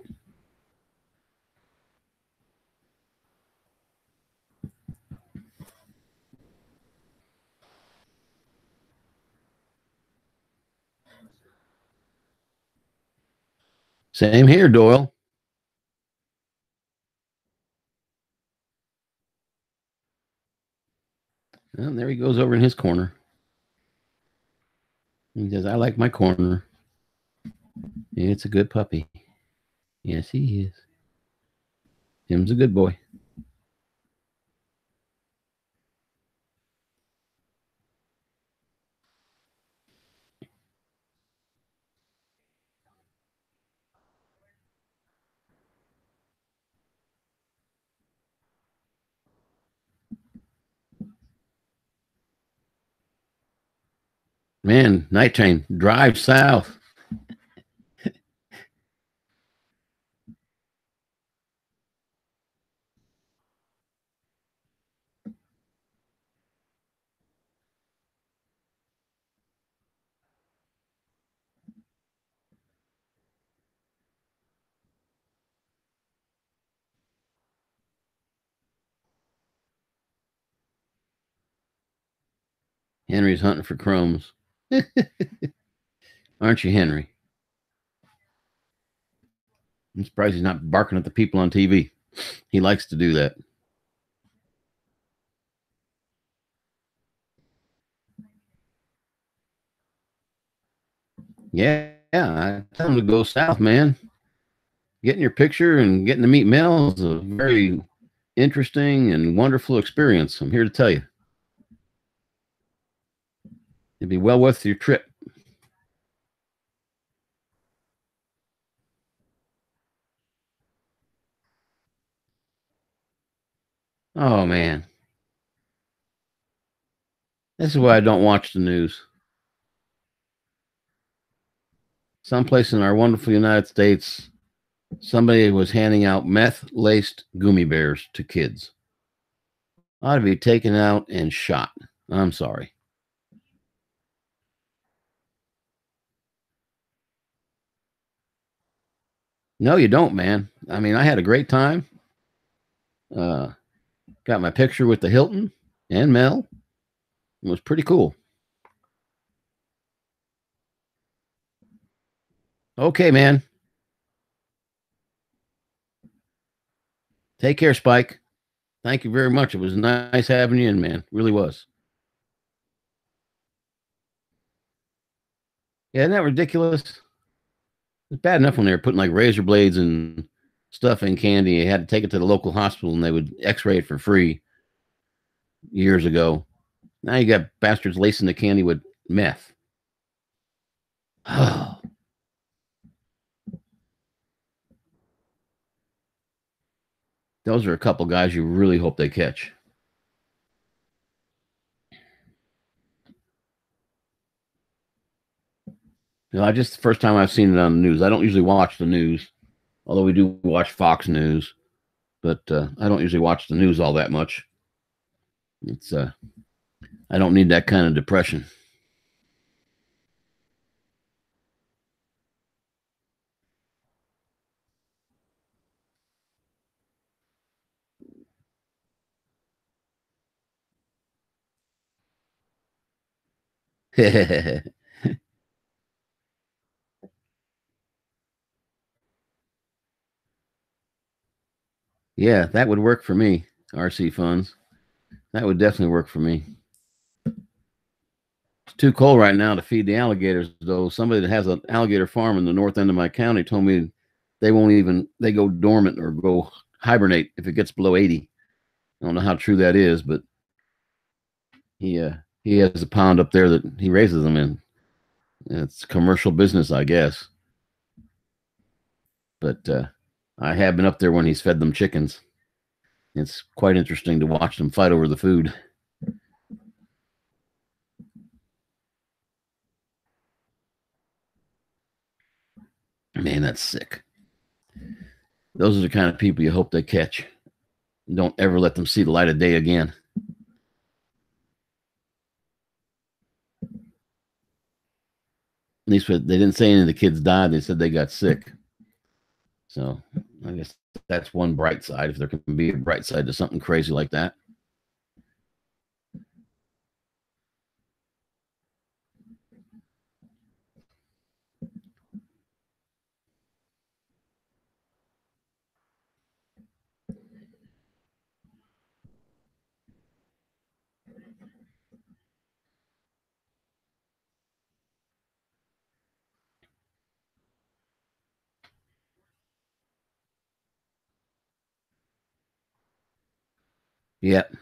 Same here, Doyle. Well, there he goes over in his corner. He says, I like my corner. It's a good puppy. Yes, he is. Him's a good boy. Man, night train, drive south. Henry's hunting for crumbs. Aren't you, Henry? I'm surprised he's not barking at the people on TV. He likes to do that. Yeah, I tell him to go south, man. Getting your picture and getting to meet Mel is a very interesting and wonderful experience. I'm here to tell you. It'd be well worth your trip. Oh, man. This is why I don't watch the news. Someplace in our wonderful United States, somebody was handing out meth-laced gummy bears to kids. Ought to be taken out and shot. I'm sorry. No, you don't, man. I mean, I had a great time. Got my picture with the Hilton and Mel. It was pretty cool. Okay, man. Take care, Spike. Thank you very much. It was nice having you in, man. It really was. Yeah, isn't that ridiculous? It's bad enough when they were putting like razor blades and stuff in candy. You had to take it to the local hospital and they would x-ray it for free years ago. Now you got bastards lacing the candy with meth. Oh. Those are a couple guys you really hope they catch. You know, just the first time I've seen it on the news. I don't usually watch the news, although we do watch Fox News, but I don't usually watch the news all that much. It's I don't need that kind of depression. Yeah, that would work for me. RC funds. That would definitely work for me. It's too cold right now to feed the alligators, though. Somebody that has an alligator farm in the north end of my county told me they go dormant or go hibernate if it gets below 80. I don't know how true that is, but he has a pond up there that he raises them in. It's commercial business, I guess. But I have been up there when he's fed them chickens. It's quite interesting to watch them fight over the food. Man, that's sick. Those are the kind of people you hope they catch. Don't ever let them see the light of day again. At least they didn't say any of the kids died. They said they got sick. So I guess that's one bright side, if there can be a bright side to something crazy like that. Yep.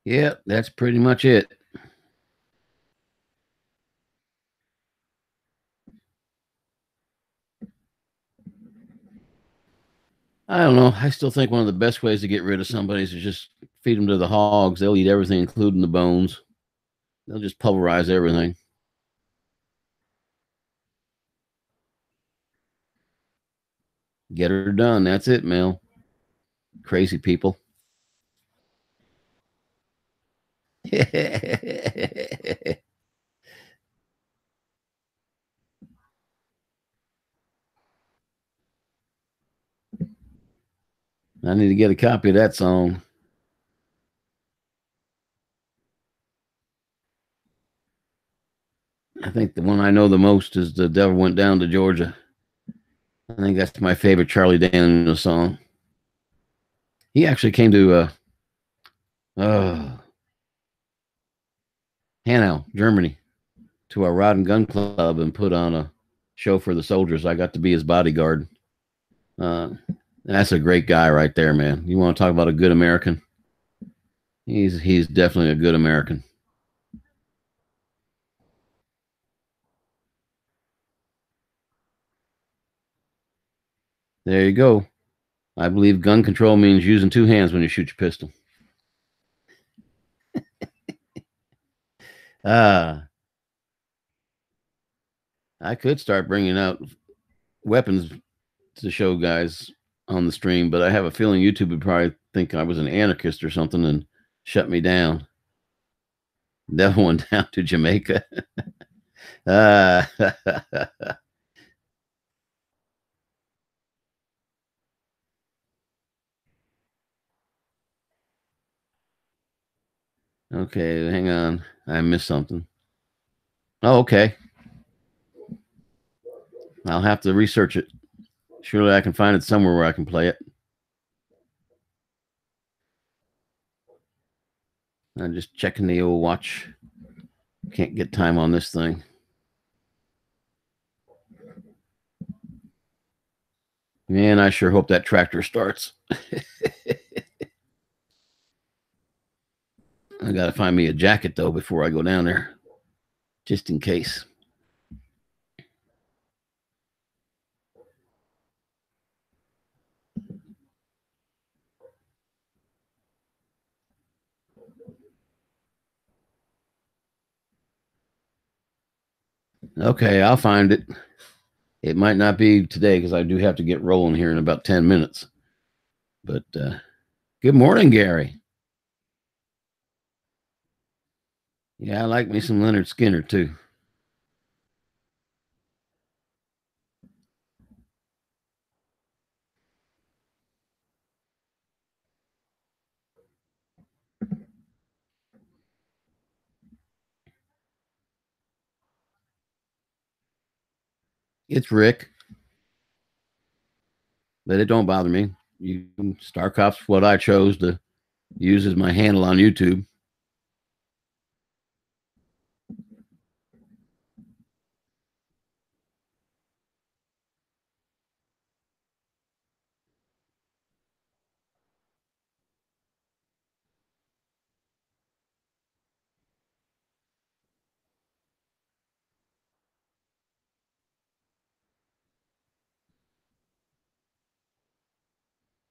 Yep, that's pretty much it. I don't know. I still think one of the best ways to get rid of somebody is to just feed them to the hogs. They'll eat everything, including the bones. They'll just pulverize everything. Get her done. That's it, Mel. Crazy people. I need to get a copy of that song. I think the one I know the most is The Devil Went Down to Georgia. I think that's my favorite Charlie Daniels song. He actually came to Hanau, Germany, to our Rod and Gun Club and put on a show for the soldiers. I got to be his bodyguard. That's a great guy right there, man. You want to talk about a good American? He's definitely a good American. There you go. I believe gun control means using two hands when you shoot your pistol. I could start bringing out weapons to show guys on the stream, but I have a feeling YouTube would probably think I was an anarchist or something and shut me down. Devil went down to Jamaica. Okay, hang on. I missed something. Oh, okay. I'll have to research it. Surely I can find it somewhere where I can play it. I'm just checking the old watch. Can't get time on this thing. Man, I sure hope that tractor starts. I got to find me a jacket, though, before I go down there, just in case. Okay, I'll find it. It might not be today because I do have to get rolling here in about 10 minutes. But good morning, Gary. Yeah, I like me some Leonard Skinner, too. It's Rick. But it don't bother me. StarCop's what I chose to use as my handle on YouTube.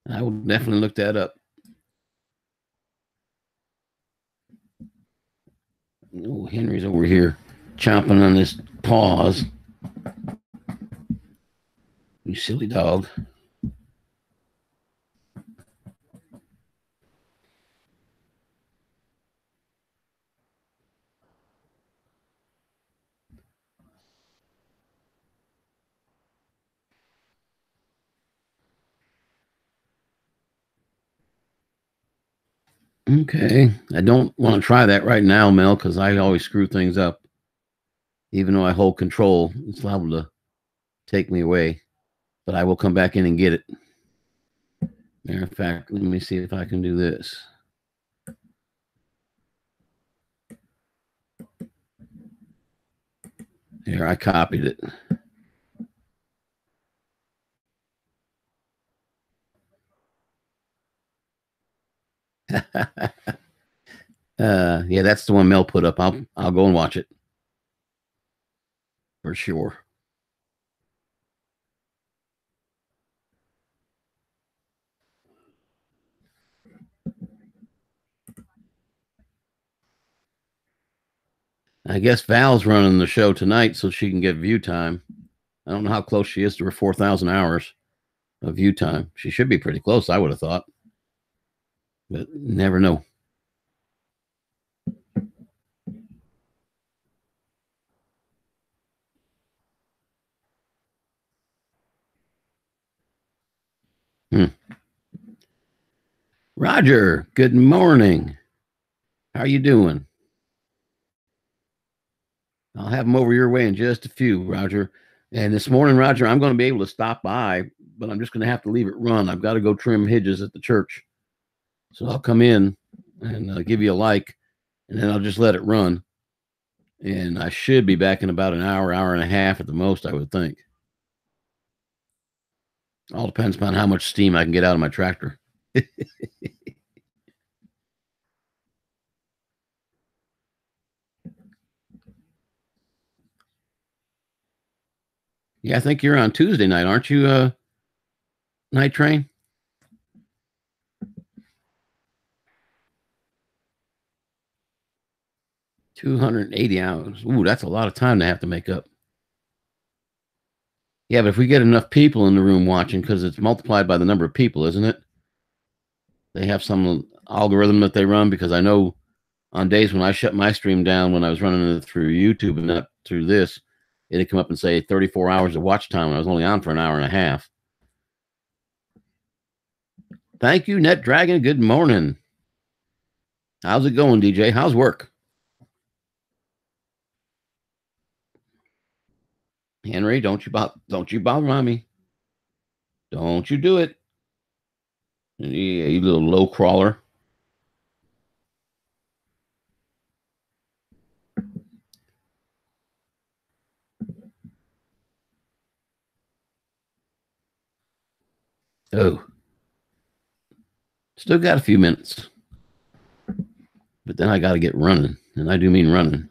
I will definitely look that up. Oh, Henry's over here chomping on his paws. You silly dog. Okay. I don't want to try that right now, Mel, because I always screw things up. Even though I hold control, it's liable to take me away. But I will come back in and get it. Matter of fact, let me see if I can do this. Here, I copied it. Yeah, that's the one Mel put up. I'll go and watch it for sure. I guess Val's running the show tonight so she can get view time. I don't know how close she is to her 4,000 hours of view time. She should be pretty close, I would have thought. But never know. Roger, good morning. How are you doing? I'll have them over your way in just a few, Roger. And this morning, Roger, I'm going to be able to stop by, but I'm just going to have to leave it run. I've got to go trim hedges at the church. So I'll come in and give you a like, and then I'll just let it run. And I should be back in about an hour, hour and a half at the most, I would think. All depends upon how much steam I can get out of my tractor. Yeah, I think you're on Tuesday night, aren't you, Night Train? $280 hours. Ooh, that's a lot of time to have to make up. Yeah, but if we get enough people in the room watching, because it's multiplied by the number of people, isn't it? They have some algorithm that they run, because I know on days when I shut my stream down when I was running it through YouTube and not through this, it'd come up and say 34 hours of watch time, and I was only on for an hour and a half. Thank you, Net Dragon. Good morning. How's it going, DJ? How's work? Henry, don't you bother mommy. Don't you do it. Yeah, you little low crawler. Oh. Still got a few minutes. But then I got to get running. And I do mean running.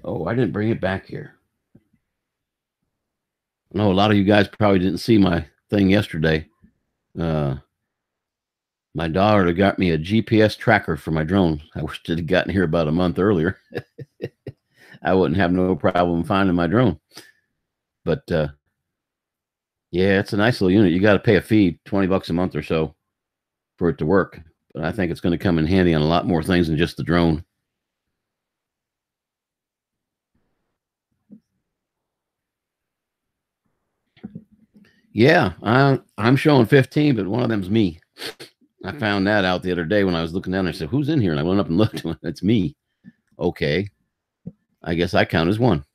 Oh, I didn't bring it back here. No, a lot of you guys probably didn't see my thing yesterday. My daughter got me a GPS tracker for my drone. I wish it had gotten here about a month earlier. I wouldn't have no problem finding my drone. But yeah, it's a nice little unit. You got to pay a fee, $20 a month or so, for it to work. But I think it's going to come in handy on a lot more things than just the drone. Yeah, I'm showing 15, but one of them's me. I found that out the other day when I was looking down there. I said, who's in here? And I went up and looked. It's me. Okay. I guess I count as one.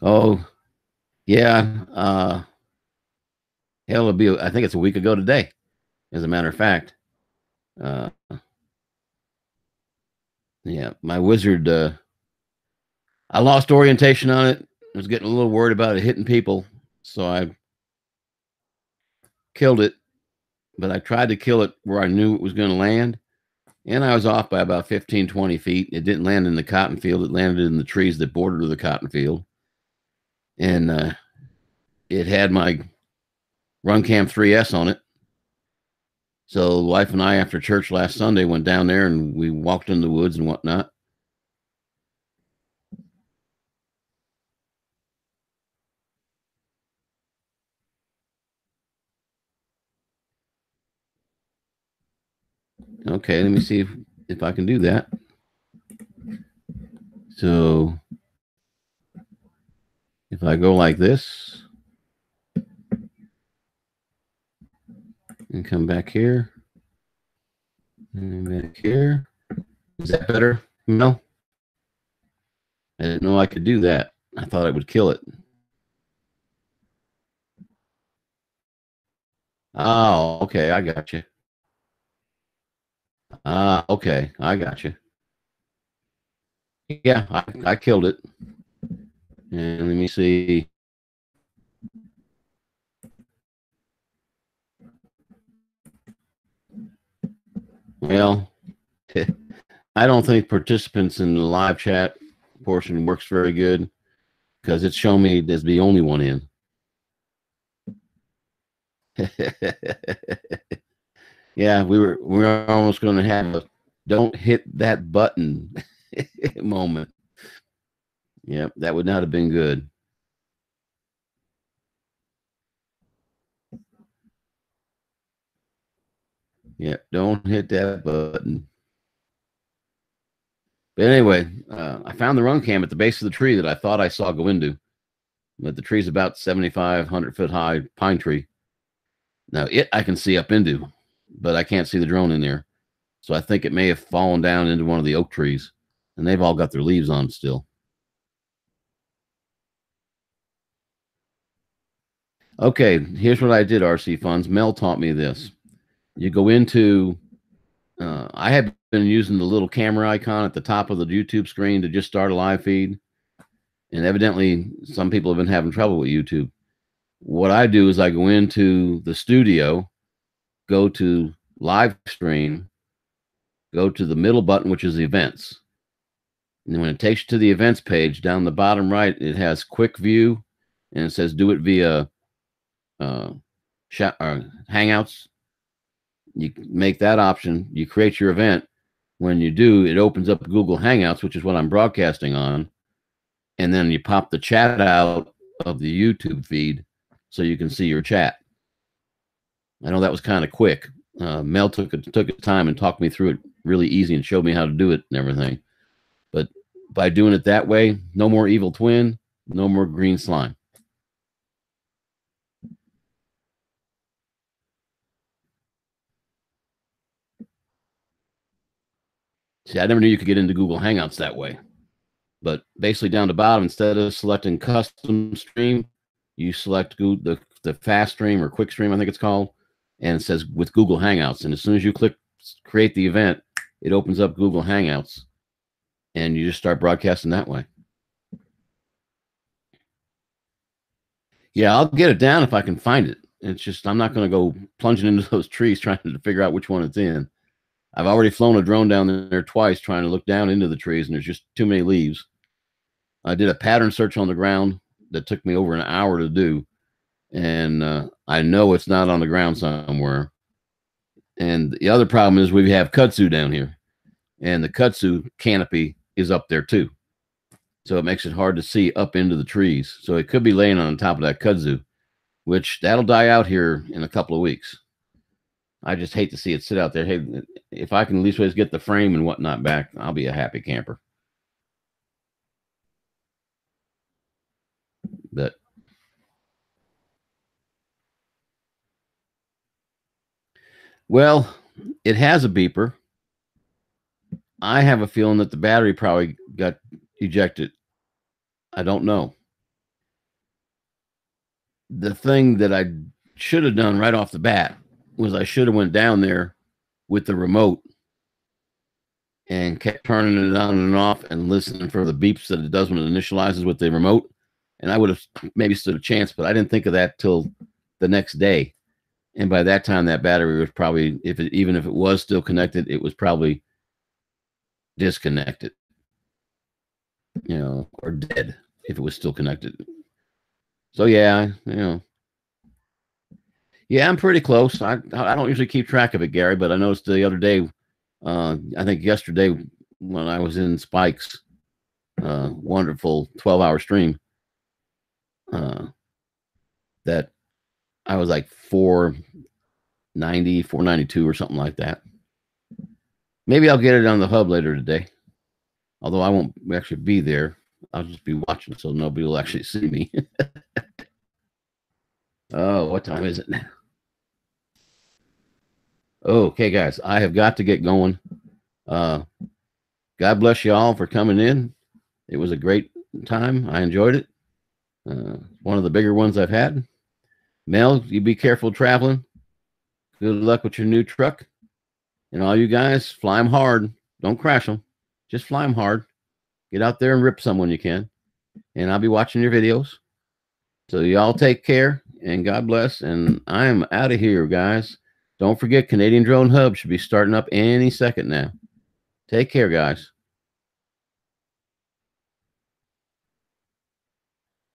Oh, yeah. Hell, it'll be, I think it's a week ago today, as a matter of fact. Yeah, my wizard, I lost orientation on it. I was getting a little worried about it hitting people, so I killed it. But I tried to kill it where I knew it was going to land, And I was off by about 15, 20 feet. It didn't land in the cotton field. It landed in the trees that bordered the cotton field. And it had my Runcam 3S on it. So the wife and I, after church last Sunday, went down there and we walked in the woods and whatnot. Okay, let me see if I can do that. So if I go like this and come back here and back here, is that better? No, I didn't know I could do that. I thought it would kill it. Oh, okay, I got you. Okay, I got you. Yeah, I killed it. And let me see. Well, I don't think participants in the live chat portion works very good because it's showing me as the only one in. Yeah, we're almost going to have a don't hit that button moment. Yep, that would not have been good. Yep, don't hit that button. But anyway, I found the Runcam at the base of the tree that I thought I saw go into. But the tree's about 7,500 foot high pine tree. Now I can see up into, but I can't see the drone in there. So I think it may have fallen down into one of the oak trees, and they've all got their leaves on still. Okay, here's what I did, RC Funds. Mel taught me this. You go into, I have been using the little camera icon at the top of the YouTube screen to just start a live feed. And evidently, some people have been having trouble with YouTube. What I do is I go into the studio, go to live stream, go to the middle button, which is events. And when it takes you to the events page, down the bottom right, it has quick view, and it says do it via Hangouts. You make that option. You create your event. When you do, it opens up Google Hangouts, which is what I'm broadcasting on. And then you pop the chat out of the YouTube feed so you can see your chat. I know that was kind of quick. Mel took time and talked me through it really easy and showed me how to do it and everything. But by doing it that way, no more evil twin, no more green slime. See, I never knew you could get into Google Hangouts that way. But basically down the bottom, instead of selecting custom stream, you select the fast stream or quick stream, I think it's called, and it says with Google Hangouts. And as soon as you click create the event, it opens up Google Hangouts, and you just start broadcasting that way. Yeah, I'll get it down if I can find it. It's just I'm not going to go plunging into those trees trying to figure out which one it's in. I've already flown a drone down there twice trying to look down into the trees, and there's just too many leaves. I did a pattern search on the ground that took me over an hour to do, and I know it's not on the ground somewhere. And the other problem is we have kudzu down here, and the kudzu canopy is up there too. So it makes it hard to see up into the trees. So it could be laying on top of that kudzu, which that'll die out here in a couple of weeks. I just hate to see it sit out there. Hey, if I can at least get the frame and whatnot back, I'll be a happy camper. But well, it has a beeper. I have a feeling that the battery probably got ejected. I don't know. The thing that I should have done right off the bat was I should have went down there with the remote and kept turning it on and off and listening for the beeps that it does when it initializes with the remote. And I would have maybe stood a chance, but I didn't think of that till the next day. And by that time, that battery was probably, even if it was still connected, it was probably disconnected, you know, or dead if it was still connected. So yeah, you know, yeah, I'm pretty close. I don't usually keep track of it, Gary, but I noticed the other day, I think yesterday when I was in Spike's wonderful 12-hour stream, that I was like 490, 492 or something like that. Maybe I'll get it on the hub later today. Although I won't actually be there. I'll just be watching, so nobody will actually see me. Oh, what time is it now? Okay, guys, I have got to get going. God bless you all for coming in. It was a great time. I enjoyed it. One of the bigger ones I've had. Mel, you be careful traveling. Good luck with your new truck. And all you guys, fly them hard. Don't crash them. Just fly them hard. Get out there and rip some when you can. And I'll be watching your videos. So y'all take care and God bless. And I am out of here, guys. Don't forget, Canadian Drone Hub should be starting up any second now. Take care, guys.